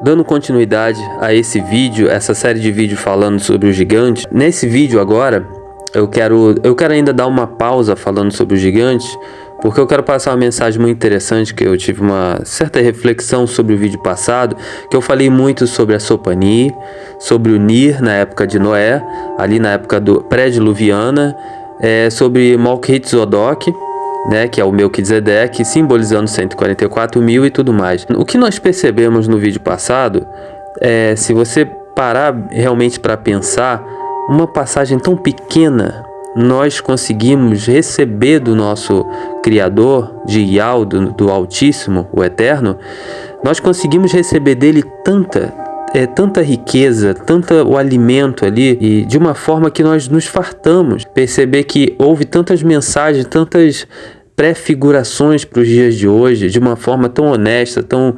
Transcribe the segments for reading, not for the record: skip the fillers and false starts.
Dando continuidade a esse vídeo, essa série de vídeos falando sobre o gigante, nesse vídeo agora, eu quero ainda dar uma pausa falando sobre o gigante, porque eu quero passar uma mensagem muito interessante, que eu tive uma certa reflexão sobre o vídeo passado, que eu falei muito sobre a Sopani, sobre o Nir na época de Noé, ali na época do pré-diluviana, sobre Malkit-Zodok, né, que é o Melquisedeque, simbolizando 144 mil e tudo mais. O que nós percebemos no vídeo passado, se você parar realmente para pensar, uma passagem tão pequena, nós conseguimos receber do nosso Criador, de Yahweh, do Altíssimo, o Eterno, nós conseguimos receber dele tanta riqueza, o alimento ali, e de uma forma que nós nos fartamos. Perceber que houve tantas mensagens, tantas prefigurações para os dias de hoje, de uma forma tão honesta, tão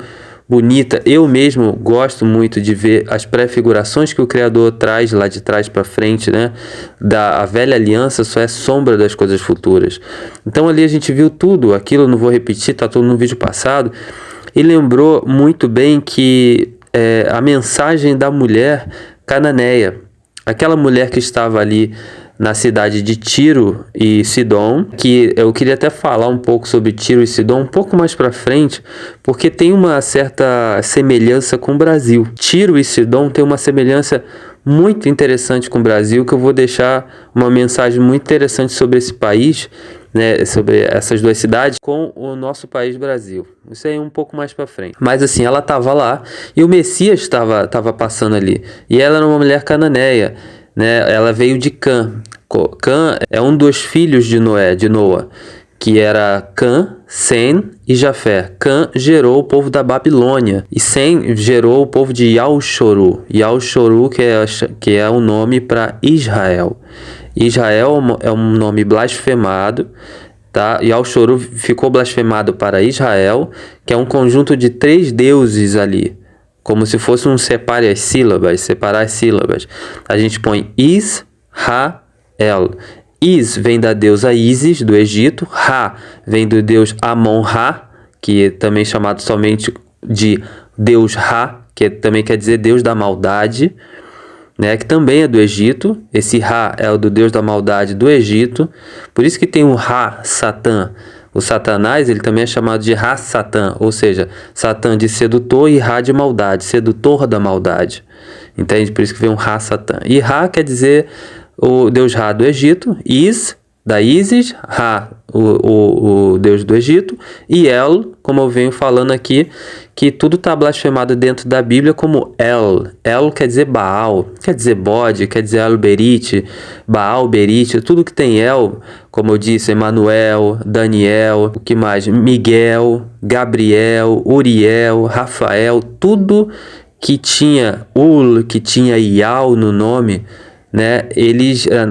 bonita. Eu mesmo gosto muito de ver as prefigurações que o Criador traz lá de trás para frente, né? A velha aliança só é sombra das coisas futuras. Então ali a gente viu tudo, aquilo eu não vou repetir, tá todo no vídeo passado, e lembrou muito bem que a mensagem da mulher cananeia, aquela mulher que estava ali na cidade de Tiro e Sidom, que eu queria até falar um pouco sobre Tiro e Sidom um pouco mais para frente, porque tem uma certa semelhança com o Brasil. Tiro e Sidom tem uma semelhança muito interessante com o Brasil, que eu vou deixar uma mensagem muito interessante sobre esse país, né, sobre essas duas cidades, com o nosso país Brasil. Isso aí um pouco mais para frente. Mas assim, ela estava lá e o Messias estava passando ali. E ela era uma mulher cananeia, né? Ela veio de Cã. Cã é um dos filhos de Noa, que era Cã, Sem e Jafé. Cã gerou o povo da Babilônia e Sem gerou o povo de Yal-Shoru. Yal-Shoru, que é um nome para Israel. Israel é um nome blasfemado, tá? Yal-Shoru ficou blasfemado para Israel, que é um conjunto de 3 deuses ali, como se fosse um separar as sílabas. A gente põe Israel. Is vem da deusa Ísis, do Egito. Ra vem do deus Amon-Ra, que é também chamado somente de Deus Ra, que também quer dizer Deus da maldade, né, que também é do Egito. Esse Ra é o do Deus da maldade do Egito. Por isso que tem o Ra, Satã. O Satanás, ele também é chamado de Ra Satã, ou seja, Satã de sedutor e Ra de maldade, sedutor da maldade. Entende? Por isso que vem um Ra Satã. E Ra quer dizer o Deus Ra do Egito, Is, da Ísis, Ra, o Deus do Egito, e El, como eu venho falando aqui, que tudo está blasfemado dentro da Bíblia como El. El quer dizer Baal, quer dizer bode, quer dizer Alberite, Baal, Berite, tudo que tem El, como eu disse, Emanuel, Daniel, o que mais? Miguel, Gabriel, Uriel, Rafael, tudo que tinha Ul, que tinha Ial no nome, né?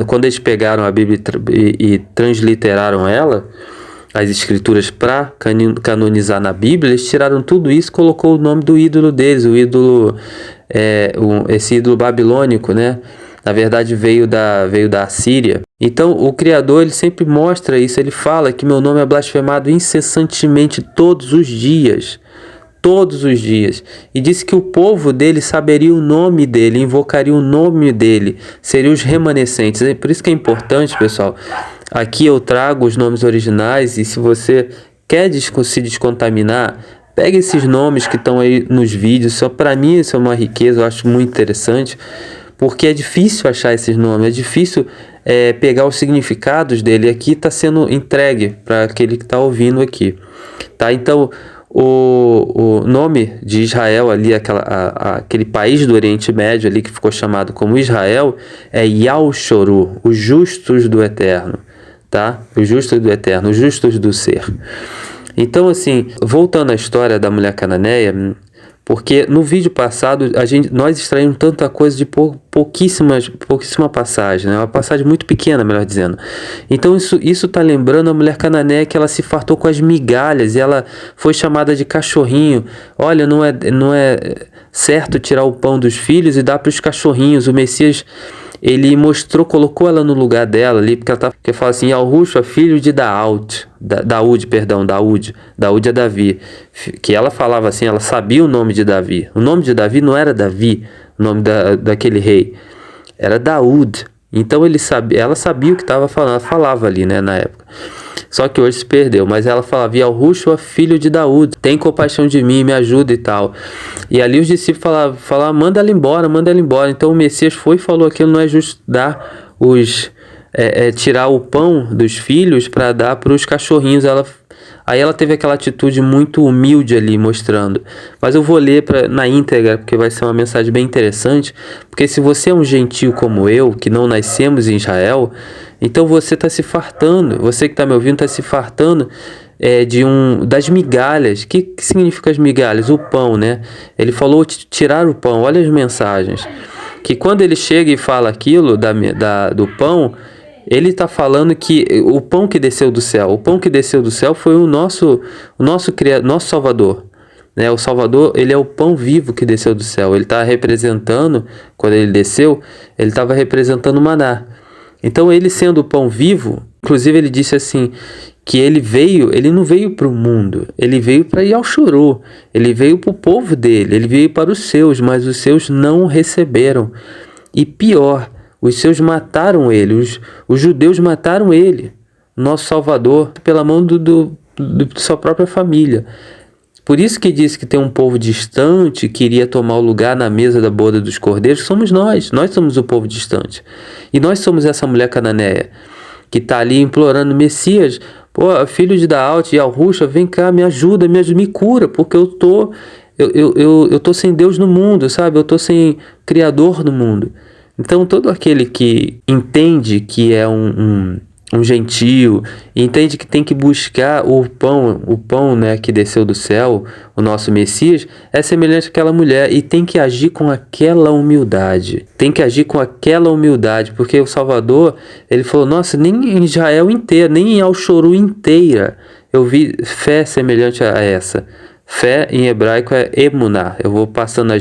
Quando eles pegaram a Bíblia e transliteraram ela, as escrituras, para canonizar na Bíblia, eles tiraram tudo isso e colocou o nome do ídolo deles, o ídolo, esse ídolo babilônico, né? Na verdade veio da Assíria. Então o Criador, ele sempre mostra isso, ele fala que meu nome é blasfemado incessantemente todos os dias, e disse que o povo dele saberia o nome dele, invocaria o nome dele, seriam os remanescentes. Por isso que é importante, pessoal, aqui eu trago os nomes originais, e se você quer se descontaminar, pega esses nomes que estão aí nos vídeos. Para mim isso é uma riqueza, eu acho muito interessante, porque é difícil achar esses nomes, é difícil pegar os significados dele. Aqui está sendo entregue para aquele que está ouvindo aqui, tá? Então o nome de Israel ali, aquele país do Oriente Médio ali que ficou chamado como Israel, é Yal-Shoru, os justos do Eterno, tá? Os justos do Eterno, os justos do ser. Então, assim, voltando à história da mulher cananeia, porque no vídeo passado nós extraímos tanta coisa de pouquíssima passagem, né? Uma passagem muito pequena, melhor dizendo. Então isso está lembrando a mulher cananeia, que ela se fartou com as migalhas e ela foi chamada de cachorrinho. Olha, não é certo tirar o pão dos filhos e dar para os cachorrinhos. O Messias, ele mostrou, colocou ela no lugar dela ali, porque fala assim, Yahushua, filho de Daud, Daud é Davi, que ela falava assim, ela sabia o nome de Davi. O nome de Davi não era Davi, o nome daquele rei, era Daud. Então ela sabia o que estava falando, ela falava ali, né, na época. Só que hoje se perdeu, mas ela falava, Yahushua, filho de Daud, tem compaixão de mim, me ajuda e tal. E ali os discípulos falavam, manda ela embora, manda ela embora. Então o Messias foi e falou, aquilo não é justo dar tirar o pão dos filhos para dar para os cachorrinhos. Aí ela teve aquela atitude muito humilde ali, mostrando. Mas eu vou ler na íntegra, porque vai ser uma mensagem bem interessante. Porque se você é um gentio como eu, que não nascemos em Israel, então você está se fartando. Você que está me ouvindo está se fartando das migalhas. O que significa as migalhas? O pão, né? Ele falou tirar o pão. Olha as mensagens. Que quando ele chega e fala aquilo do pão, ele está falando que o pão que desceu do céu foi o nosso Salvador, né? O Salvador, ele é o pão vivo que desceu do céu. Ele está representando, quando ele desceu, ele estava representando o maná. Então ele sendo o pão vivo, inclusive ele disse assim, que ele não veio para o mundo, ele veio para Yalshuru, ele veio para o povo dele, ele veio para os seus, mas os seus não o receberam. E pior, os seus mataram ele, os judeus mataram ele, nosso Salvador, pela mão de sua própria família. Por isso que disse que tem um povo distante que iria tomar o lugar na mesa da boda dos cordeiros, somos nós somos o povo distante. E nós somos essa mulher cananeia, que está ali implorando, Messias, pô, filho de Daud, Yahushua, vem cá, me ajuda, me cura, porque eu tô sem Deus no mundo, sabe? Eu tô sem Criador no mundo. Então todo aquele que entende que é um gentio, entende que tem que buscar o pão, né, que desceu do céu, o nosso Messias, é semelhante àquela mulher e tem que agir com aquela humildade. Porque o Salvador, ele falou, nossa, nem em Israel inteira, nem em Yalshuru inteira, eu vi fé semelhante a essa. Fé em hebraico é emuná. Eu vou passando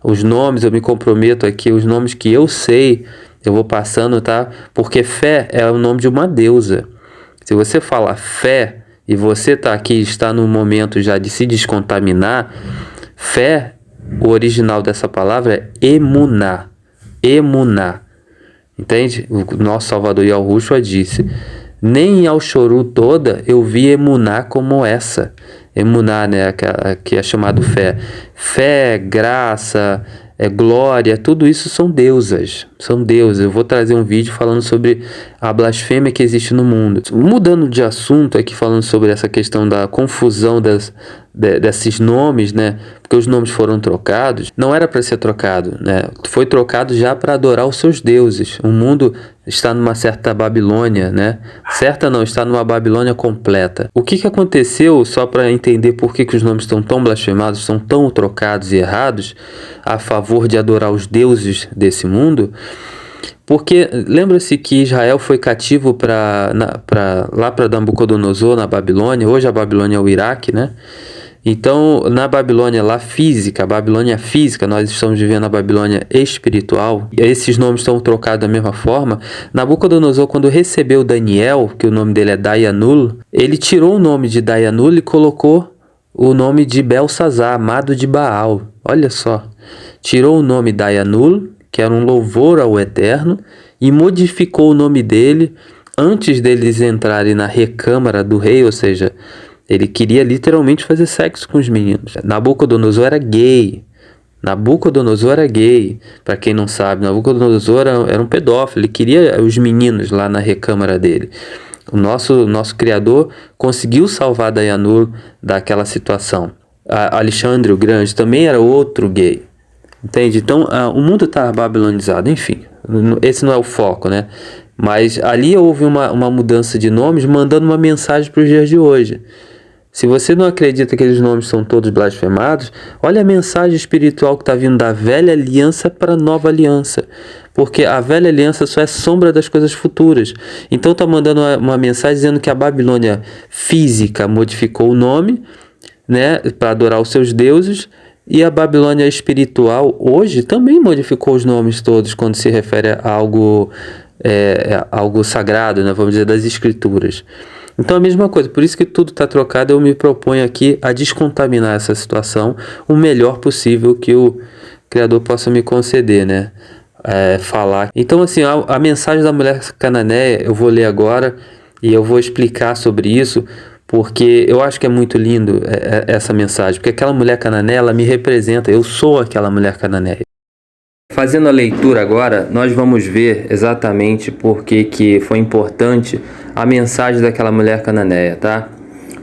os nomes, eu me comprometo aqui, os nomes que eu sei, eu vou passando, tá? Porque fé é o nome de uma deusa. Se você falar fé e você tá aqui, está no momento já de se descontaminar, fé, o original dessa palavra é emuná. Emuná. Entende? O nosso Salvador Yahushua disse, nem em Yalshuru toda eu vi emuná como essa. Emuná, né, que é chamado fé. Fé, graça, glória, tudo isso são deusas. Eu vou trazer um vídeo falando sobre a blasfêmia que existe no mundo. Mudando de assunto aqui, falando sobre essa questão da confusão desses nomes, né? Porque os nomes foram trocados. Não era para ser trocado, né? Foi trocado já para adorar os seus deuses. O mundo está numa certa Babilônia, né? Certa não, está numa Babilônia completa. O que aconteceu, só para entender por que os nomes estão tão blasfemados, estão tão trocados e errados, a favor de adorar os deuses desse mundo? Porque lembra-se que Israel foi cativo lá para Nabucodonosor, na Babilônia. Hoje a Babilônia é o Iraque, né? Então, na Babilônia lá física, a Babilônia física, nós estamos vivendo a Babilônia espiritual, e esses nomes estão trocados da mesma forma. Nabucodonosor, quando recebeu Daniel, que o nome dele é Dayanul, ele tirou o nome de Dayanul e colocou o nome de Belsazar, amado de Baal. Olha só, tirou o nome Dayanul, que era um louvor ao Eterno, e modificou o nome dele antes deles entrarem na recâmara do rei, ou seja, ele queria literalmente fazer sexo com os meninos. Nabucodonosor era gay. Para quem não sabe, Nabucodonosor era um pedófilo. Ele queria os meninos lá na recâmara dele. O nosso Criador conseguiu salvar Dayanur daquela situação. Alexandre o Grande também era outro gay. Entende? Então, o mundo está babilonizado. Enfim, esse não é o foco, né? Mas ali houve uma mudança de nomes, mandando uma mensagem para os dias de hoje. Se você não acredita que aqueles nomes são todos blasfemados, olha a mensagem espiritual que está vindo da velha aliança para a nova aliança. Porque a velha aliança só é sombra das coisas futuras. Então está mandando uma mensagem dizendo que a Babilônia física modificou o nome, né, para adorar os seus deuses, E a Babilônia espiritual hoje também modificou os nomes todos quando se refere a algo sagrado, né? Vamos dizer, das escrituras. Então a mesma coisa, por isso que tudo está trocado. Eu me proponho aqui a descontaminar essa situação o melhor possível que o Criador possa me conceder, né? Falar. Então assim, a mensagem da mulher cananeia eu vou ler agora e eu vou explicar sobre isso, porque eu acho que é muito lindo essa mensagem, porque aquela mulher cananeia, ela me representa, eu sou aquela mulher cananeia. Fazendo a leitura agora, nós vamos ver exatamente por que foi importante a mensagem daquela mulher cananeia, tá?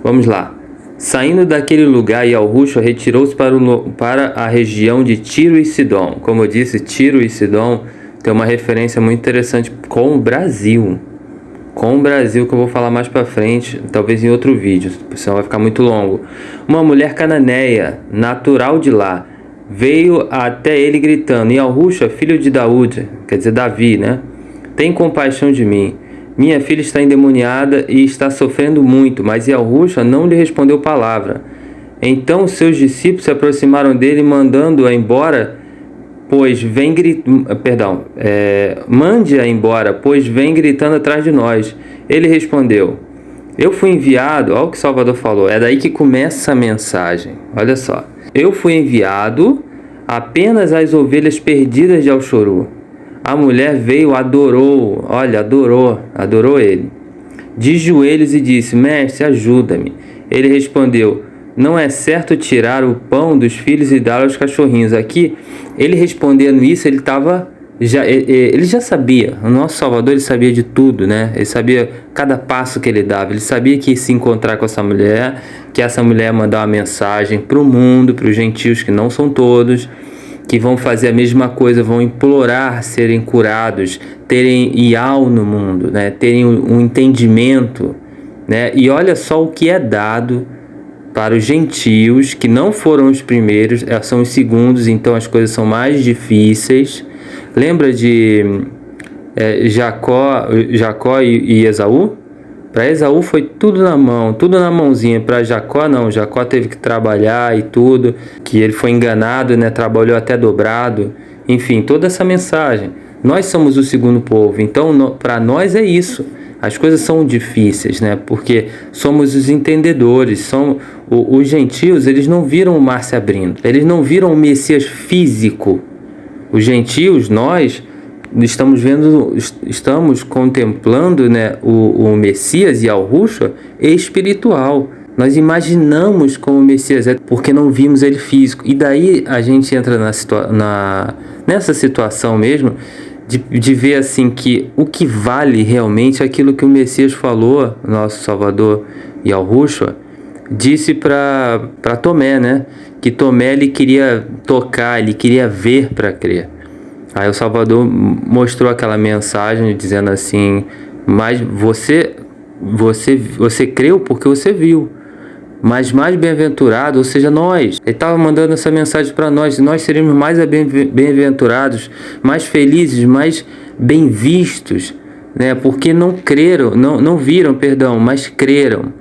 Vamos lá. Saindo daquele lugar, Yahushua retirou-se para a região de Tiro e Sidom. Como eu disse, Tiro e Sidom tem uma referência muito interessante com o Brasil. Com o Brasil, que eu vou falar mais pra frente, talvez em outro vídeo, senão vai ficar muito longo. Uma mulher cananeia, natural de lá, veio até ele gritando: Yahushua, filho de Daúde, quer dizer Davi, né? Tem compaixão de mim. Minha filha está endemoniada e está sofrendo muito. Mas Yahushua não lhe respondeu palavra. Então seus discípulos se aproximaram dele, mandando-a embora, pois vem mande-a embora, pois vem gritando atrás de nós. Ele respondeu: eu fui enviado, olha o que o Salvador falou, é daí que começa a mensagem, olha só. Eu fui enviado apenas às ovelhas perdidas de Alchorô. A mulher veio, adorou ele, de joelhos, e disse: mestre, ajuda-me. Ele respondeu: não é certo tirar o pão dos filhos e dar aos cachorrinhos. Aqui, ele respondendo isso, ele já sabia. O nosso Salvador, ele sabia de tudo, né? Ele sabia cada passo que ele dava. Ele sabia que ia se encontrar com essa mulher, que essa mulher ia mandar uma mensagem para o mundo, para os gentios, que não são todos, que vão fazer a mesma coisa, vão implorar serem curados, terem Ial no mundo, né? Terem um entendimento, né? E olha só o que é dado para os gentios, que não foram os primeiros, são os segundos, então as coisas são mais difíceis. Lembra de Jacó e Esaú? Para Esaú foi tudo na mão, tudo na mãozinha. Para Jacó não, Jacó teve que trabalhar e tudo, que ele foi enganado, né? Trabalhou até dobrado. Enfim, toda essa mensagem. Nós somos o segundo povo, então para nós é isso. As coisas são difíceis, né? Porque somos os entendedores. Os gentios, eles não viram o mar se abrindo. Eles não viram o Messias físico. Os gentios, nós estamos contemplando, né, o Messias e Yahushua espiritual. Nós imaginamos como o Messias é porque não vimos ele físico. E daí a gente entra nessa situação mesmo de ver assim que o que vale realmente é aquilo que o Messias falou, nosso Salvador Yahushua, disse para Tomé, né? Que Tomé, ele queria tocar, ele queria ver para crer. Aí o Salvador mostrou aquela mensagem dizendo assim: mas você creu porque você viu. Mas mais bem-aventurado, ou seja, nós. Ele estava mandando essa mensagem para nós. Nós seríamos mais bem-aventurados, mais felizes, mais bem-vistos, né? Porque não creram, não viram, perdão, mas creram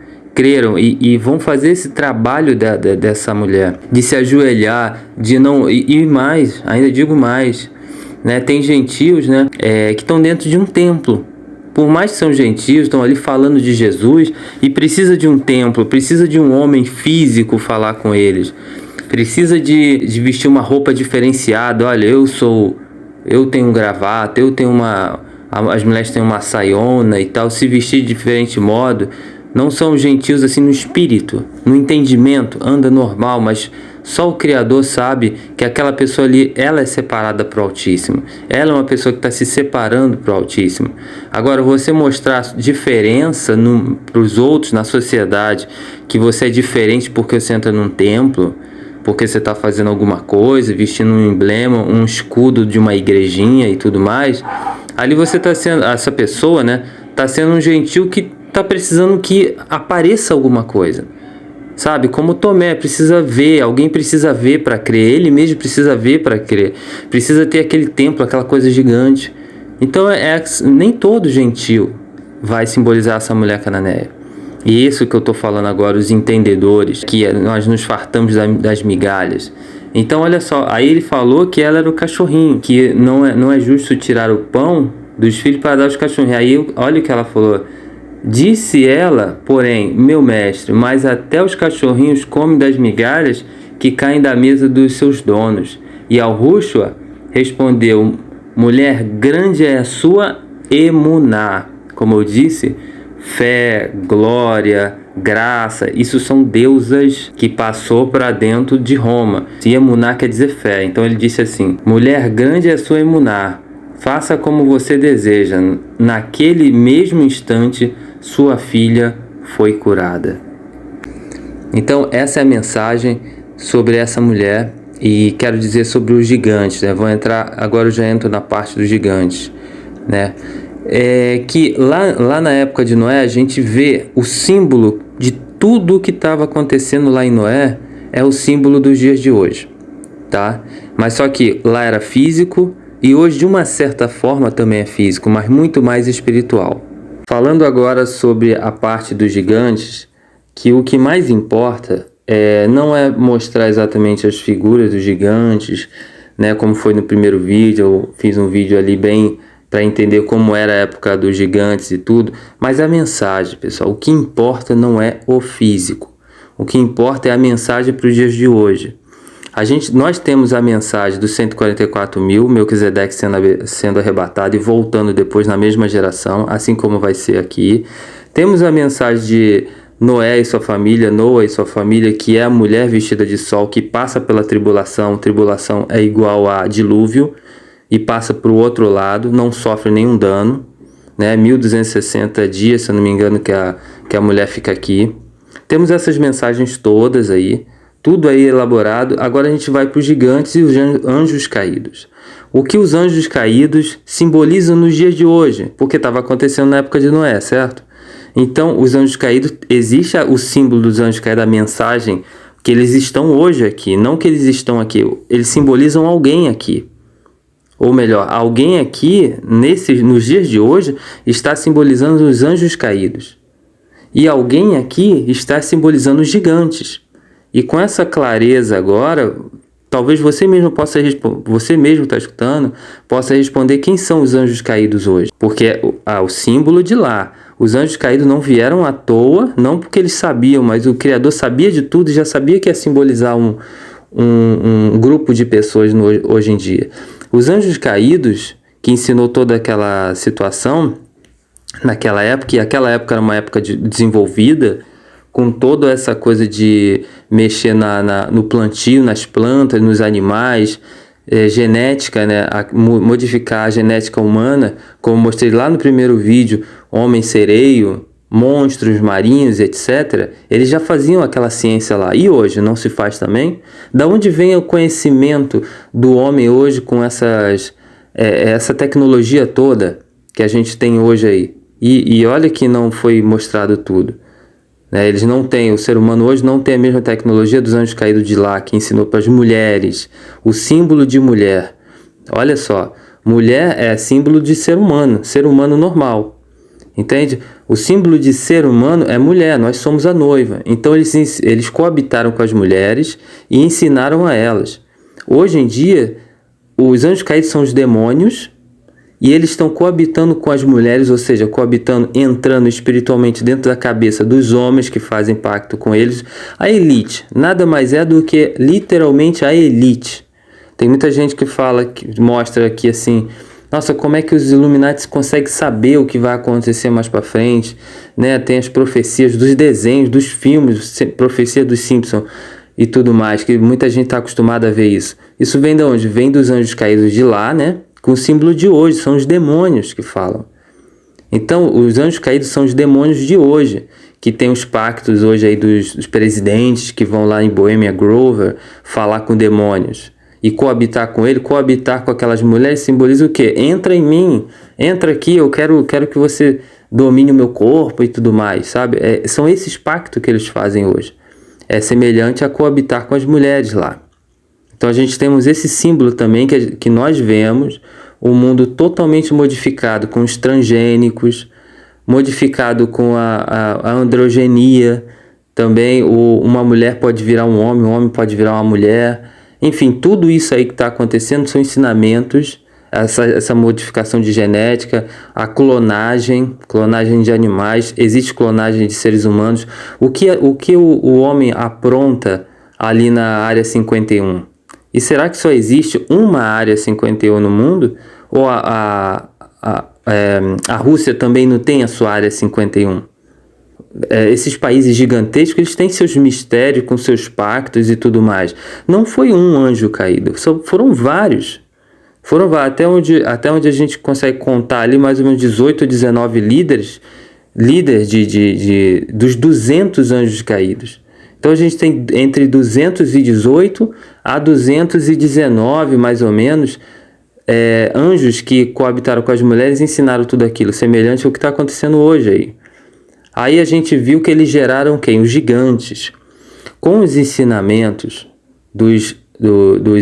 e vão fazer esse trabalho dessa mulher, de se ajoelhar, de não, e mais, ainda digo mais, né? Tem gentios, né, que estão dentro de um templo. Por mais que são gentios, estão ali falando de Jesus e precisa de um templo, precisa de um homem físico falar com eles, precisa de vestir uma roupa diferenciada. Olha, eu tenho um gravata, as mulheres têm uma saiona e tal, se vestir de diferente modo. Não são gentios assim no espírito, no entendimento, anda normal, mas só o Criador sabe que aquela pessoa ali, ela é separada para o Altíssimo. Ela é uma pessoa que está se separando para o Altíssimo. Agora, você mostrar diferença para os outros na sociedade, que você é diferente porque você entra num templo, porque você está fazendo alguma coisa, vestindo um emblema, um escudo de uma igrejinha e tudo mais, ali você está sendo, essa pessoa, né, está sendo um gentil que está precisando que apareça alguma coisa, sabe? Como Tomé precisa ver, alguém precisa ver para crer, ele mesmo precisa ver para crer, precisa ter aquele templo, aquela coisa gigante. Então nem todo gentil vai simbolizar essa mulher cananeia. E isso que eu estou falando agora, os entendedores, que nós nos fartamos das migalhas. Então olha só, aí ele falou que ela era o cachorrinho, que não é justo tirar o pão dos filhos para dar aos cachorrinhos. Aí olha o que ela falou. Disse ela, porém, meu mestre, mas até os cachorrinhos comem das migalhas que caem da mesa dos seus donos. E Yahushua respondeu, mulher, grande é a sua emuná. Como eu disse, fé, glória, graça, isso são deusas que passou para dentro de Roma. E emuná quer dizer fé. Então ele disse assim, mulher, grande é a sua emuná. Faça como você deseja. Naquele mesmo instante, sua filha foi curada. Então essa é a mensagem sobre essa mulher. E quero dizer sobre os gigantes, né? Vou entrar, agora eu já entro na parte dos gigantes, né? Que lá na época de Noé, a gente vê o símbolo de tudo o que estava acontecendo lá em Noé, é o símbolo dos dias de hoje, tá? Mas só que lá era físico e hoje de uma certa forma também é físico, mas muito mais espiritual. Falando agora sobre a parte dos gigantes, que o que mais importa não é mostrar exatamente as figuras dos gigantes, né? Como foi no primeiro vídeo, eu fiz um vídeo ali bem para entender como era a época dos gigantes e tudo, mas a mensagem, pessoal, o que importa não é o físico, o que importa é a mensagem para os dias de hoje. Nós temos a mensagem dos 144 mil, Melquisedeque sendo arrebatado e voltando depois na mesma geração, assim como vai ser aqui. Temos a mensagem de Noé e sua família, Noa e sua família, que é a mulher vestida de sol que passa pela tribulação. Tribulação é igual a dilúvio e passa para o outro lado, não sofre nenhum dano, né? 1260 dias, se eu não me engano, que a mulher fica aqui. Temos essas mensagens todas aí, tudo aí elaborado. Agora a gente vai para os gigantes e os anjos caídos. O que os anjos caídos simbolizam nos dias de hoje? Porque estava acontecendo na época de Noé, certo? Então, os anjos caídos, existe o símbolo dos anjos caídos, a mensagem que eles estão hoje aqui, não que eles estão aqui, eles simbolizam alguém aqui. Ou melhor, alguém aqui, nos dias de hoje, está simbolizando os anjos caídos. E alguém aqui está simbolizando os gigantes. E com essa clareza agora, talvez você mesmo está escutando, possa responder quem são os anjos caídos hoje. Porque o símbolo de lá. Os anjos caídos não vieram à toa, não porque eles sabiam, mas o Criador sabia de tudo e já sabia que ia simbolizar um grupo de pessoas hoje em dia. Os anjos caídos, que ensinou toda aquela situação naquela época, e aquela época era uma época desenvolvida, com toda essa coisa de mexer no plantio, nas plantas, nos animais, genética, né? Modificar a genética humana, como mostrei lá no primeiro vídeo, homem-sereio, monstros marinhos, etc. Eles já faziam aquela ciência lá. E hoje não se faz também? Da onde vem o conhecimento do homem hoje com essa tecnologia toda que a gente tem hoje aí? E olha que não foi mostrado tudo. Eles não têm, o ser humano hoje não tem a mesma tecnologia dos anjos caídos de lá, que ensinou para as mulheres, o símbolo de mulher. Olha só, mulher é símbolo de ser humano normal, entende? O símbolo de ser humano é mulher, nós somos a noiva. Então eles coabitaram com as mulheres e ensinaram a elas. Hoje em dia, os anjos caídos são os demônios, e eles estão coabitando com as mulheres, ou seja, coabitando, entrando espiritualmente dentro da cabeça dos homens que fazem pacto com eles. A elite nada mais é do que literalmente a elite. Tem muita gente que mostra aqui assim, nossa, como é que os Illuminati conseguem saber o que vai acontecer mais para frente, né? Tem as profecias dos desenhos, dos filmes, profecia dos Simpsons e tudo mais, que muita gente está acostumada a ver isso. Isso vem de onde? Vem dos anjos caídos de lá, né? Com o símbolo de hoje, são os demônios que falam. Então, os anjos caídos são os demônios de hoje, que tem os pactos hoje aí dos presidentes que vão lá em Bohemia Grove falar com demônios e coabitar com ele, coabitar com aquelas mulheres simboliza o quê? Entra em mim, entra aqui, eu quero que você domine o meu corpo e tudo mais, sabe? São esses pactos que eles fazem hoje. É semelhante a coabitar com as mulheres lá. Então a gente temos esse símbolo também que nós vemos um mundo totalmente modificado com os transgênicos, modificado com a androgenia. Também uma mulher pode virar um homem pode virar uma mulher. Enfim, tudo isso aí que está acontecendo são ensinamentos, essa modificação de genética, a clonagem de animais, existe clonagem de seres humanos. O que o homem apronta ali na Área 51? E será que só existe uma Área 51 no mundo? Ou a Rússia também não tem a sua Área 51? Esses países gigantescos, eles têm seus mistérios com seus pactos e tudo mais. Não foi um anjo caído, foram vários. Até onde a gente consegue contar ali mais ou menos 18 ou 19 líderes dos 200 anjos caídos. Então a gente tem entre 218 a 219 mais ou menos anjos que coabitaram com as mulheres e ensinaram tudo aquilo, semelhante ao que está acontecendo hoje aí. Aí a gente viu que eles geraram quem? Os gigantes. Com os ensinamentos dos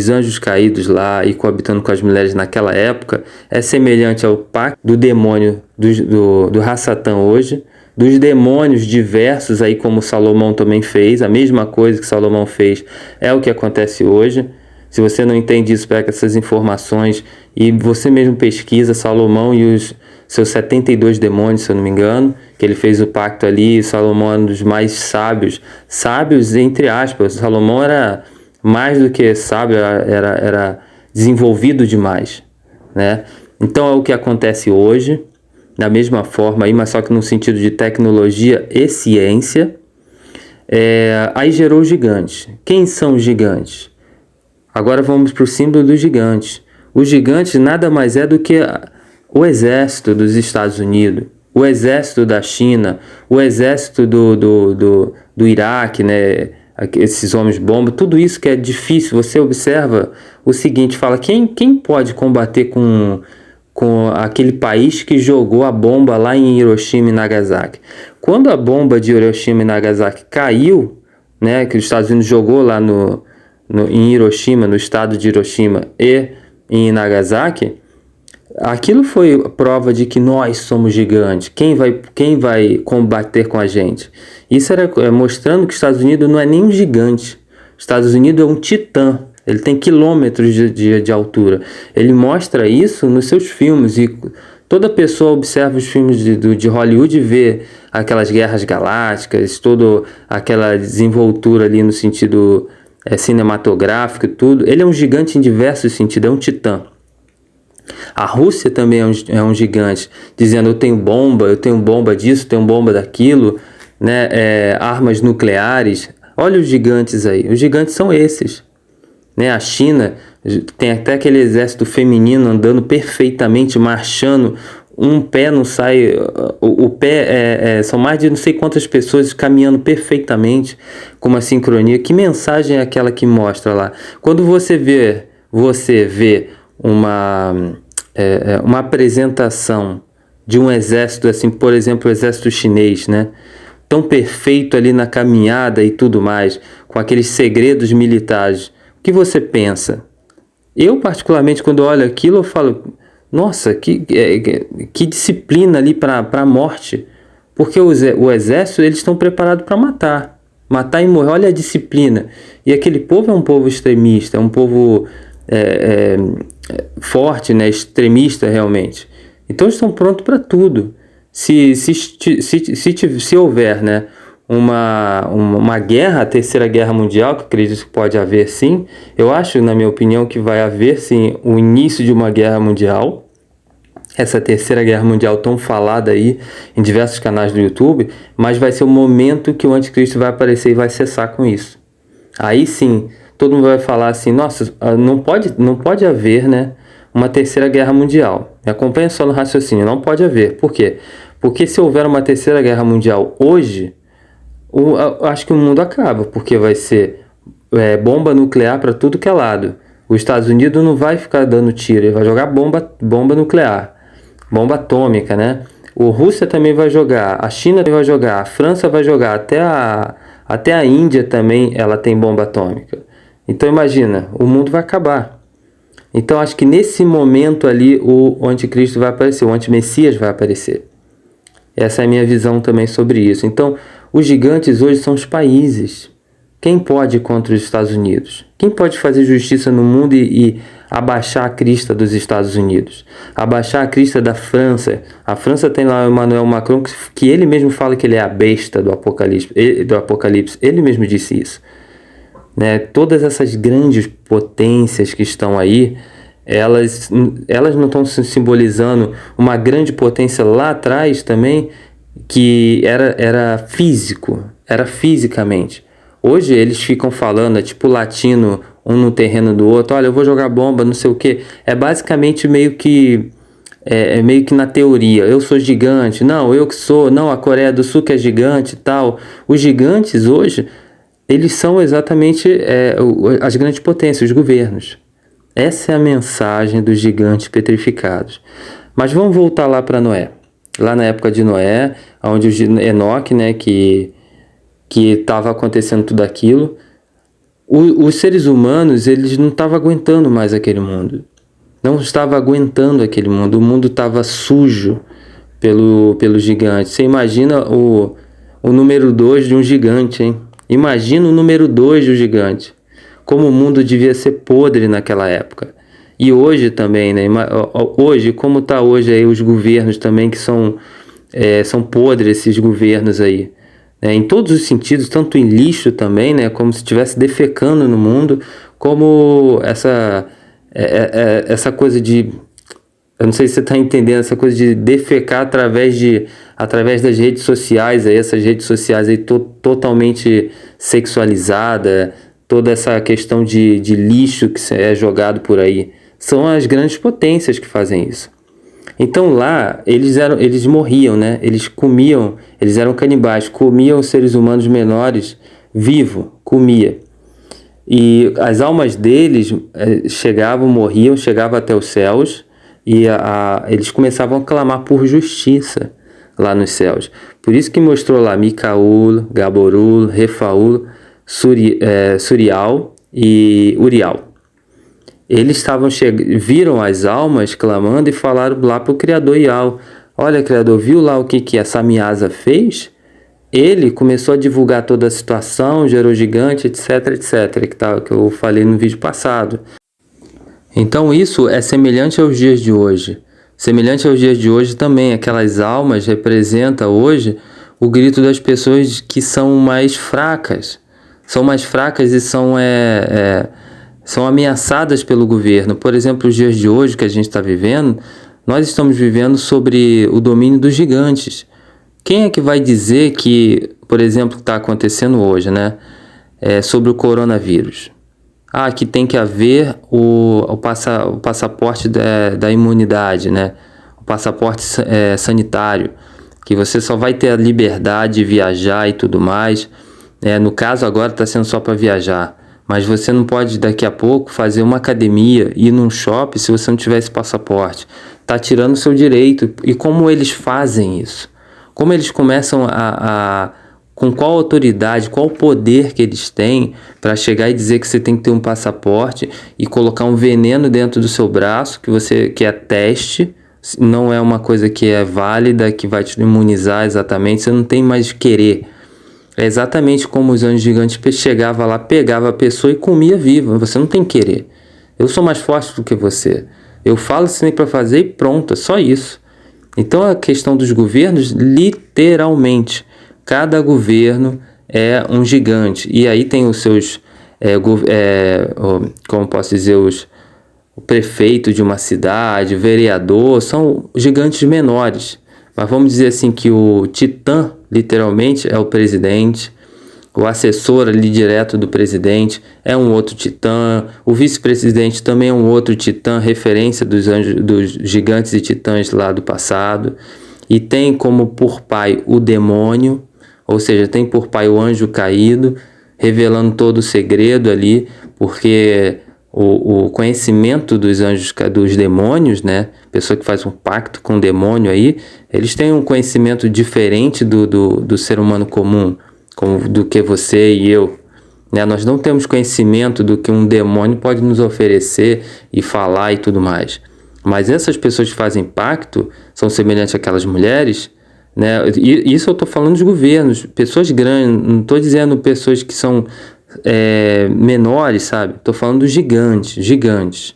anjos caídos lá e coabitando com as mulheres naquela época, é semelhante ao pacto do demônio do Rassatã hoje, dos demônios diversos aí como Salomão também fez, a mesma coisa que Salomão fez é o que acontece hoje. Se você não entende isso, pega essas informações e você mesmo pesquisa Salomão e os seus 72 demônios, se eu não me engano, que ele fez o pacto ali. Salomão é um dos mais sábios entre aspas. Salomão era mais do que sábio, era desenvolvido demais, né? Então é o que acontece hoje, da mesma forma aí, mas só que no sentido de tecnologia e ciência. Aí gerou os gigantes. Quem são os gigantes? Agora vamos para o símbolo dos gigantes. Os gigantes nada mais é do que o exército dos Estados Unidos, o exército da China, o exército do Iraque, né? Esses homens bomba, tudo isso que é difícil. Você observa o seguinte, fala, quem pode combater com aquele país que jogou a bomba lá em Hiroshima e Nagasaki? Quando a bomba de Hiroshima e Nagasaki caiu, né, que os Estados Unidos jogou lá em Hiroshima, no estado de Hiroshima e em Nagasaki, aquilo foi prova de que nós somos gigantes. Quem vai combater com a gente? Isso era mostrando que os Estados Unidos não é nem um gigante. Os Estados Unidos é um titã. Ele tem quilômetros de altura. Ele mostra isso nos seus filmes. E toda pessoa observa os filmes de Hollywood e vê aquelas guerras galácticas, toda aquela desenvoltura ali no sentido cinematográfico e tudo. Ele é um gigante em diversos sentidos, é um titã. A Rússia também é um gigante, dizendo eu tenho bomba disso, tenho bomba daquilo, né? Armas nucleares. Olha os gigantes aí, os gigantes são esses, né? A China tem até aquele exército feminino andando perfeitamente, marchando, um pé não sai, o pé são mais de não sei quantas pessoas caminhando perfeitamente, com uma sincronia. Que mensagem é aquela que mostra lá? Quando você vê uma apresentação de um exército, assim, por exemplo, o exército chinês, né? Tão perfeito ali na caminhada e tudo mais, com aqueles segredos militares. O que você pensa? Eu, particularmente, quando olho aquilo, eu falo, nossa, que disciplina ali para a morte. Porque o exército, eles estão preparados para matar e morrer. Olha a disciplina. E aquele povo é um povo extremista, é um povo forte, né? Extremista realmente. Então eles estão prontos para tudo. Se houver, né, uma guerra, a terceira guerra mundial, que eu acredito que pode haver sim, eu acho, na minha opinião, que vai haver sim o início de uma guerra mundial, essa terceira guerra mundial tão falada aí em diversos canais do YouTube, mas vai ser o momento que o anticristo vai aparecer e vai cessar com isso. Aí sim, todo mundo vai falar assim, nossa, não pode haver, né, uma terceira guerra mundial. Me acompanha só no raciocínio, não pode haver. Por quê? Porque se houver uma terceira guerra mundial hoje, acho que o mundo acaba, porque vai ser bomba nuclear para tudo que é lado. Os Estados Unidos não vai ficar dando tiro, ele vai jogar bomba nuclear, bomba atômica, né? A Rússia também vai jogar, a China também vai jogar, a França vai jogar, até a Índia também ela tem bomba atômica. Então imagina, o mundo vai acabar. Então acho que nesse momento ali o anticristo vai aparecer, o antimessias vai aparecer. Essa é a minha visão também sobre isso. Então, os gigantes hoje são os países. Quem pode ir contra os Estados Unidos? Quem pode fazer justiça no mundo e abaixar a crista dos Estados Unidos? Abaixar a crista da França? A França tem lá o Emmanuel Macron, que ele mesmo fala que ele é a besta do Apocalipse. Ele mesmo disse isso. Né? Todas essas grandes potências que estão aí, elas não estão simbolizando uma grande potência lá atrás também, que era físico, era fisicamente. Hoje eles ficam falando, é tipo latino, um no terreno do outro, olha, eu vou jogar bomba, não sei o que. É basicamente meio que na teoria, eu sou gigante, não, eu que sou, não, a Coreia do Sul que é gigante e tal. Os gigantes hoje, eles são exatamente as grandes potências, os governos. Essa é a mensagem dos gigantes petrificados. Mas vamos voltar lá para Noé. Lá na época de Noé, onde o Enoque, né, que estava acontecendo tudo aquilo, os seres humanos, eles não estavam aguentando mais aquele mundo. Não estava aguentando aquele mundo. O mundo estava sujo pelo gigante. Você imagina o número 2 de um gigante, hein? Imagina o número 2 do gigante. Como o mundo devia ser podre naquela época. E hoje também, né? Hoje, como está hoje aí os governos também, que são podres esses governos aí. Em todos os sentidos, tanto em lixo também, né? Como se estivesse defecando no mundo, como essa coisa de... Eu não sei se você está entendendo, essa coisa de defecar através das redes sociais, aí, essas redes sociais aí totalmente sexualizada, toda essa questão de lixo que é jogado por aí. São as grandes potências que fazem isso. Então lá, eles morriam, né? Eles comiam, eles eram canibais, comiam os seres humanos menores vivo, comia. E as almas deles morriam, chegavam até os céus, e eles começavam a clamar por justiça lá nos céus. Por isso que mostrou lá Micaúl, Gaborul, Refaúl, Surial e Urial. Eles viram as almas clamando e falaram lá para o Criador Ial: olha, Criador, viu lá o que essa ameaça fez? Ele começou a divulgar toda a situação, gerou gigante, etc, etc, que eu falei no vídeo passado. Então isso é semelhante aos dias de hoje. Semelhante aos dias de hoje também, aquelas almas representam hoje o grito das pessoas que são mais fracas. São mais fracas e são ameaçadas pelo governo. Por exemplo, os dias de hoje que a gente está vivendo, nós estamos vivendo sobre o domínio dos gigantes. Quem é que vai dizer que, por exemplo, o que está acontecendo hoje, né? Sobre o coronavírus? Que tem que haver o passaporte da imunidade, né? O passaporte sanitário, que você só vai ter a liberdade de viajar e tudo mais. No caso agora está sendo só para viajar, mas você não pode daqui a pouco fazer uma academia, ir num shopping se você não tiver esse passaporte. Está tirando o seu direito. E como eles fazem isso? Como eles começam com qual autoridade, qual poder que eles têm para chegar e dizer que você tem que ter um passaporte e colocar um veneno dentro do seu braço, que é teste, não é uma coisa que é válida, que vai te imunizar exatamente, você não tem mais de querer. É exatamente como os anjos gigantes chegavam lá, pegava a pessoa e comia viva. Você não tem que querer. Eu sou mais forte do que você. Eu falo assim para fazer e pronto, é só isso. Então a questão dos governos, literalmente, cada governo é um gigante. E aí tem os seus, como posso dizer, o prefeito de uma cidade, o vereador, são gigantes menores. Mas vamos dizer assim que o titã, literalmente, é o presidente. O assessor ali direto do presidente é um outro titã. O vice-presidente também é um outro titã, referência dos gigantes e titãs lá do passado. E tem como por pai o demônio, ou seja, tem por pai o anjo caído, revelando todo o segredo ali, porque o conhecimento dos anjos, dos demônios, né? Pessoa que faz um pacto com o demônio aí, eles têm um conhecimento diferente do ser humano comum, do que você e eu, né? Nós não temos conhecimento do que um demônio pode nos oferecer e falar e tudo mais. Mas essas pessoas que fazem pacto são semelhantes àquelas mulheres, né? E isso eu estou falando de governos, pessoas grandes, não estou dizendo pessoas que são menores, sabe? Estou falando dos gigantes, gigantes.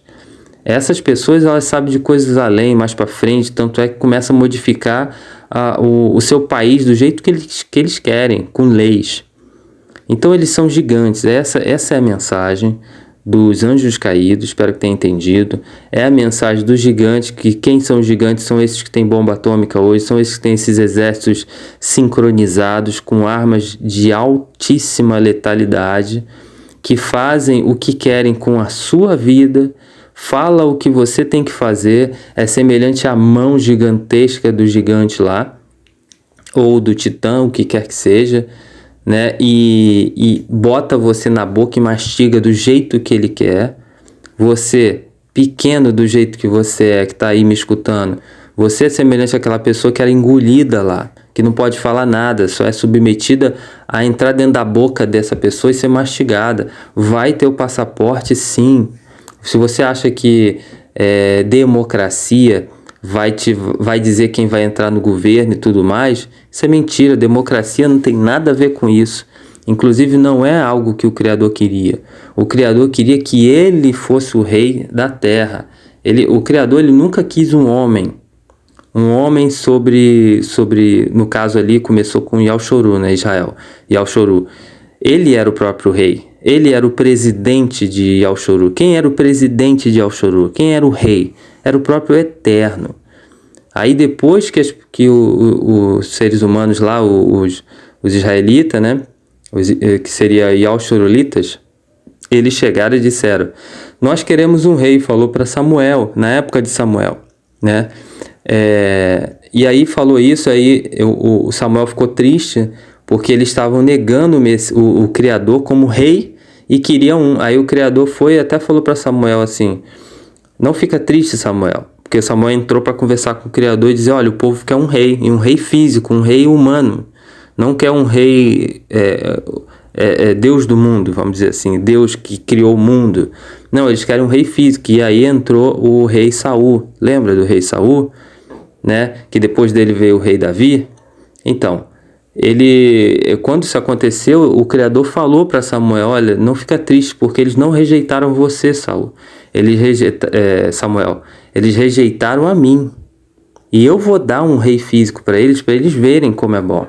Essas pessoas, elas sabem de coisas além, mais para frente, tanto é que começa a modificar o seu país do jeito que eles querem, com leis. Então eles são gigantes, essa é a mensagem dos anjos caídos, espero que tenha entendido. É a mensagem dos gigantes, que quem são os gigantes? São esses que têm bomba atômica hoje, são esses que têm esses exércitos sincronizados com armas de altíssima letalidade, que fazem o que querem com a sua vida, fala o que você tem que fazer, é semelhante à mão gigantesca do gigante lá, ou do titã, o que quer que seja, né? E bota você na boca e mastiga do jeito que ele quer. Você, pequeno do jeito que você é, que está aí me escutando, você é semelhante àquela pessoa que era engolida lá, que não pode falar nada, só é submetida a entrar dentro da boca dessa pessoa e ser mastigada. Vai ter o passaporte, sim. Se você acha que democracia vai dizer quem vai entrar no governo e tudo mais, isso é mentira. Democracia não tem nada a ver com isso. Inclusive não é algo que o Criador queria. O Criador queria que ele fosse o rei da terra. O Criador ele nunca quis um homem sobre, no caso ali começou com Yalchoru, né, Israel, Yalchoru. Ele era o próprio rei. Ele era o presidente de Yalchoru. Quem era o presidente de Yalchoru? Quem era o rei? Era o próprio Eterno. Aí depois que os seres humanos lá, os israelitas, né, que seria Yalchorulitas, eles chegaram e disseram: nós queremos um rei, falou para Samuel, na época de Samuel, né? E aí falou isso, aí o Samuel ficou triste, porque eles estavam negando o Criador como rei e queriam um. Aí o Criador foi e até falou para Samuel assim: não fica triste, Samuel, porque Samuel entrou para conversar com o Criador e dizer: olha, o povo quer um rei, e um rei físico, um rei humano, não quer um rei Deus do mundo, vamos dizer assim, Deus que criou o mundo. Não, eles querem um rei físico. E aí entrou o rei Saul. Lembra do rei Saul, né? Que depois dele veio o rei Davi. Então, quando isso aconteceu, o Criador falou para Samuel: olha, não fica triste, porque eles não rejeitaram você, Saul. Samuel, eles rejeitaram a mim. E eu vou dar um rei físico para eles verem como é bom.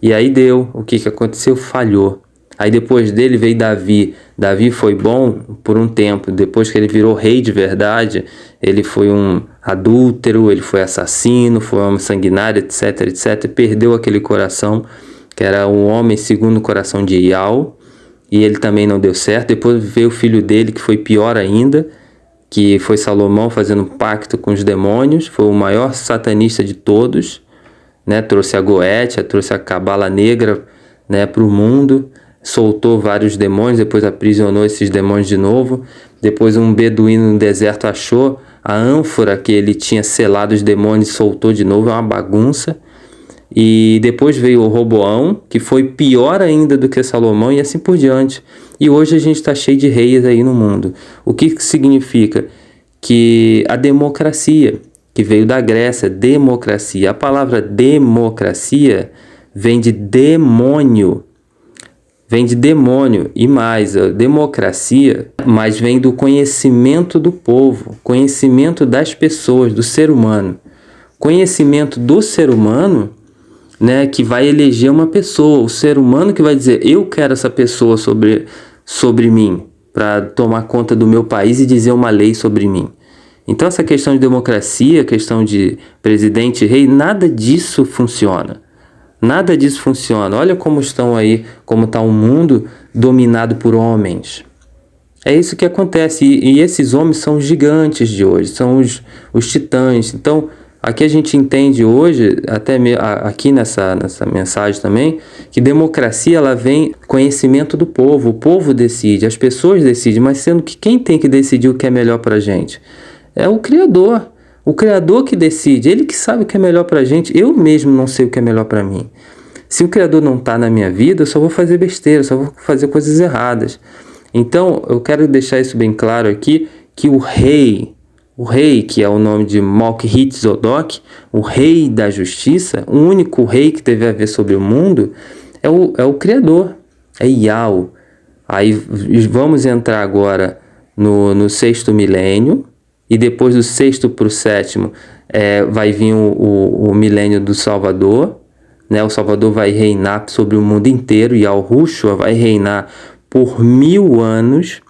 E aí deu. O que aconteceu? Falhou. Aí depois dele veio Davi. Davi foi bom por um tempo. Depois que ele virou rei de verdade, ele foi um adúltero, ele foi assassino, foi um homem sanguinário, etc, etc. Perdeu aquele coração, que era um homem segundo o coração de Ial. E ele também não deu certo. Depois veio o filho dele, que foi pior ainda, que foi Salomão fazendo um pacto com os demônios. Foi o maior satanista de todos, né? Trouxe a Goétia, trouxe a Cabala Negra, né, para o mundo. Soltou vários demônios, depois aprisionou esses demônios de novo. Depois um beduíno no deserto achou a ânfora que ele tinha selado os demônios e soltou de novo. É uma bagunça. E depois veio o Roboão, que foi pior ainda do que Salomão, e assim por diante. E hoje a gente está cheio de reis aí no mundo. O que significa? Que a democracia, que veio da Grécia, democracia. A palavra democracia vem de demônio. Vem de demônio e mais, a democracia, mas vem do conhecimento do povo, conhecimento das pessoas, do ser humano. Conhecimento do ser humano, né, que vai eleger uma pessoa, o ser humano que vai dizer: eu quero essa pessoa sobre mim, para tomar conta do meu país e dizer uma lei sobre mim. Então essa questão de democracia, questão de presidente, rei, nada disso funciona. Nada disso funciona. Olha como estão aí, como está um mundo dominado por homens. É isso que acontece. E esses homens são os gigantes de hoje, são os titãs. Então, aqui a gente entende hoje, até aqui nessa mensagem também, que democracia ela vem conhecimento do povo. O povo decide, as pessoas decidem, mas sendo que quem tem que decidir o que é melhor para a gente? É o Criador. O Criador que decide, ele que sabe o que é melhor pra gente. Eu mesmo não sei o que é melhor pra mim. Se o Criador não tá na minha vida, eu só vou fazer besteira, só vou fazer coisas erradas. Então, eu quero deixar isso bem claro aqui, que o rei O rei, que é o nome de Malkith-Zodok, o rei da justiça, o único rei que teve a ver sobre o mundo, é o Criador, é Yahweh. Aí vamos entrar agora no sexto milênio, e depois do sexto para o sétimo vai vir o milênio do Salvador, né? O Salvador vai reinar sobre o mundo inteiro, e Yahushua vai reinar por 1000 anos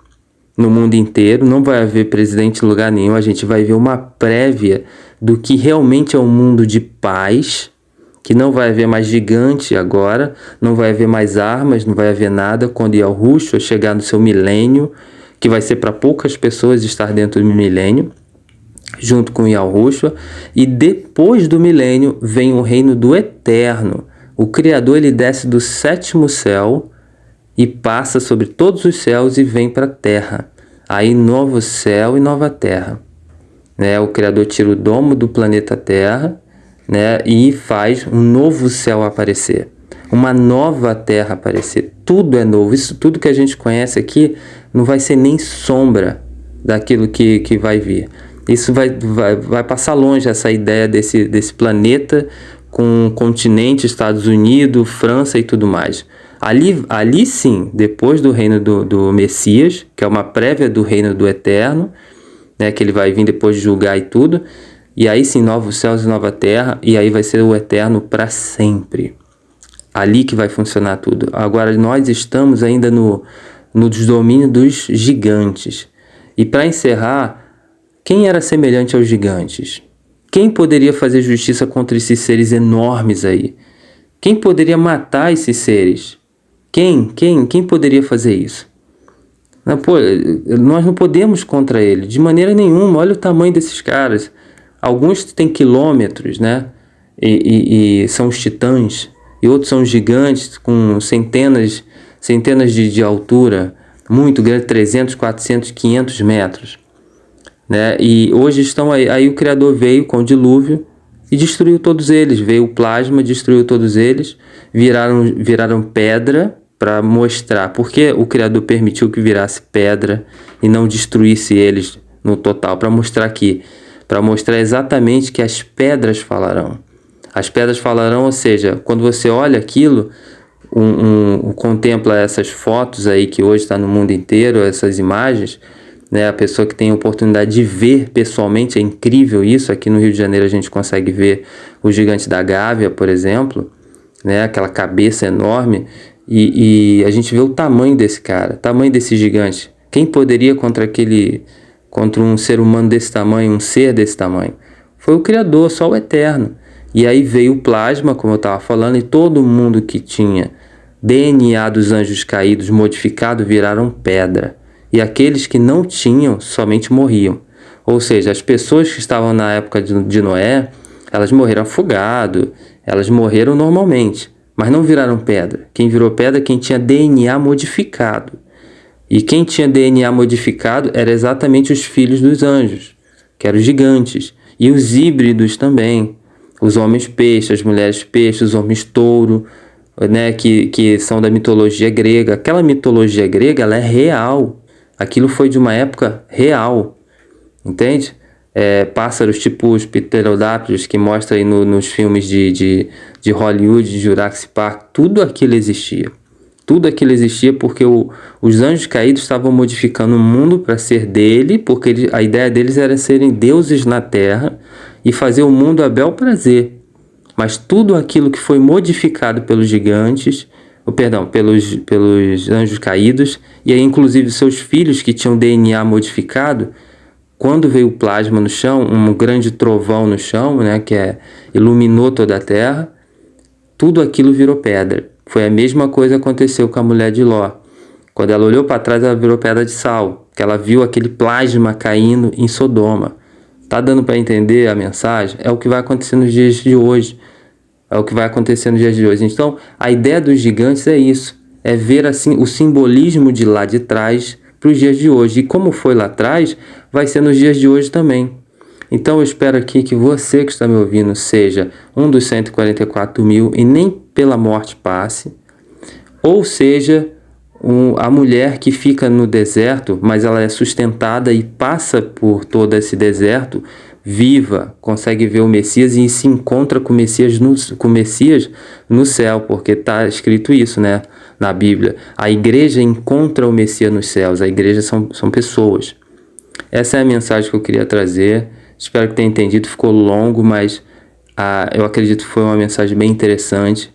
no mundo inteiro. Não vai haver presidente em lugar nenhum. A gente vai ver uma prévia do que realmente é um mundo de paz, que não vai haver mais gigante agora, não vai haver mais armas, não vai haver nada quando Yahushua chegar no seu milênio, que vai ser para poucas pessoas estar dentro do milênio, junto com Yahushua. E depois do milênio vem o reino do Eterno. O Criador, ele desce do sétimo céu e passa sobre todos os céus e vem para a terra. Aí novo céu e nova terra, né? O Criador tira o domo do planeta Terra, né? E faz um novo céu aparecer, uma nova terra aparecer. Tudo é novo. Isso tudo que a gente conhece aqui não vai ser nem sombra daquilo que vai vir. Isso vai passar longe, essa ideia desse planeta com continente, Estados Unidos, França e tudo mais. Ali sim, depois do reino do Messias, que é uma prévia do reino do Eterno, né, que ele vai vir depois de julgar e tudo, e aí sim, novos céus e nova terra, e aí vai ser o Eterno para sempre. Ali que vai funcionar tudo. Agora, nós estamos ainda no domínio dos gigantes. E para encerrar, quem era semelhante aos gigantes? Quem poderia fazer justiça contra esses seres enormes aí? Quem poderia matar esses seres? Quem poderia fazer isso? Não, pô, nós não podemos contra ele, de maneira nenhuma. Olha o tamanho desses caras. Alguns têm quilômetros, né? E são os titãs. E outros são gigantes com centenas de altura, muito grande, 300, 400, 500 metros. Né? E hoje estão aí o Criador veio com o dilúvio e destruiu todos eles. Veio o plasma, destruiu todos eles, viraram pedra, para mostrar porque o Criador permitiu que virasse pedra e não destruísse eles no total, para mostrar exatamente que as pedras falarão. As pedras falarão, ou seja, quando você olha aquilo, contempla essas fotos aí que hoje está no mundo inteiro, essas imagens, né? A pessoa que tem a oportunidade de ver pessoalmente, é incrível isso. Aqui no Rio de Janeiro a gente consegue ver o gigante da Gávea, por exemplo, né? Aquela cabeça enorme. E a gente vê o tamanho desse cara, tamanho desse gigante. Quem poderia contra um ser humano desse tamanho, um ser desse tamanho? Foi o Criador, só o Eterno. E aí veio o plasma, como eu estava falando, e todo mundo que tinha DNA dos anjos caídos modificado viraram pedra. E aqueles que não tinham somente morriam. Ou seja, as pessoas que estavam na época de Noé, elas morreram afogado, elas morreram normalmente, mas não viraram pedra. Quem virou pedra é quem tinha DNA modificado. E quem tinha DNA modificado era exatamente os filhos dos anjos, que eram os gigantes. E os híbridos também. Os homens peixe, as mulheres peixe, os homens touro, né, que são da mitologia grega. Aquela mitologia grega, ela é real. Aquilo foi de uma época real. Entende? Pássaros tipo os pterodáctilos que mostra aí nos filmes de Hollywood, de Jurassic Park, tudo aquilo existia. Tudo aquilo existia porque os anjos caídos estavam modificando o mundo para ser dele, porque a ideia deles era serem deuses na terra e fazer o mundo a bel prazer. Mas tudo aquilo que foi modificado pelos gigantes, pelos anjos caídos, e aí inclusive seus filhos que tinham DNA modificado, quando veio o plasma no chão, um grande trovão no chão, né, iluminou toda a terra, tudo aquilo virou pedra. Foi a mesma coisa que aconteceu com a mulher de Ló. Quando ela olhou para trás, ela virou pedra de sal, que ela viu aquele plasma caindo em Sodoma. Tá dando para entender a mensagem? É o que vai acontecer nos dias de hoje. É o que vai acontecer nos dias de hoje. Então, a ideia dos gigantes é isso. É ver assim o simbolismo de lá de trás para os dias de hoje. E como foi lá atrás, vai ser nos dias de hoje também. Então eu espero aqui que você que está me ouvindo seja um dos 144 mil e nem pela morte passe, ou seja a mulher que fica no deserto, mas ela é sustentada e passa por todo esse deserto, viva, consegue ver o Messias e se encontra com o Messias no céu, porque está escrito isso, né, na Bíblia. A igreja encontra o Messias nos céus, a igreja são pessoas. Essa é a mensagem que eu queria trazer. Espero que tenha entendido, ficou longo, mas eu acredito que foi uma mensagem bem interessante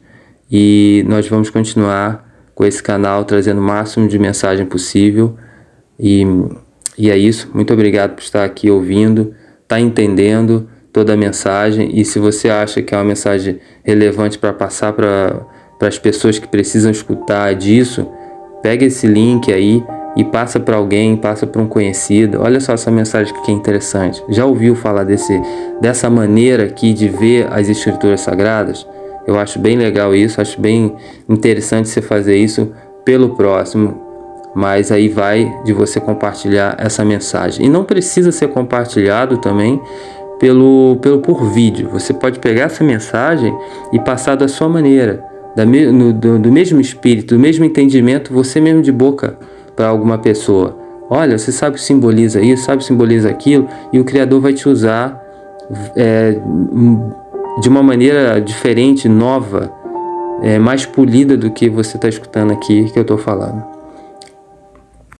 e nós vamos continuar com esse canal trazendo o máximo de mensagem possível e é isso. Muito obrigado por estar aqui ouvindo, tá entendendo toda a mensagem, e se você acha que é uma mensagem relevante para passar para as pessoas que precisam escutar disso, pega esse link aí e passa para alguém, passa para um conhecido. Olha só essa mensagem que é interessante. Já ouviu falar dessa maneira aqui de ver as escrituras sagradas? Eu acho bem legal isso, acho bem interessante você fazer isso pelo próximo, mas aí vai de você compartilhar essa mensagem. E não precisa ser compartilhado também por vídeo. Você pode pegar essa mensagem e passar da sua maneira, do mesmo espírito, do mesmo entendimento, você mesmo de boca, para alguma pessoa. Olha, você sabe que simboliza isso, sabe que simboliza aquilo, e o Criador vai te usar de uma maneira diferente, nova, mais polida do que você está escutando aqui, que eu estou falando.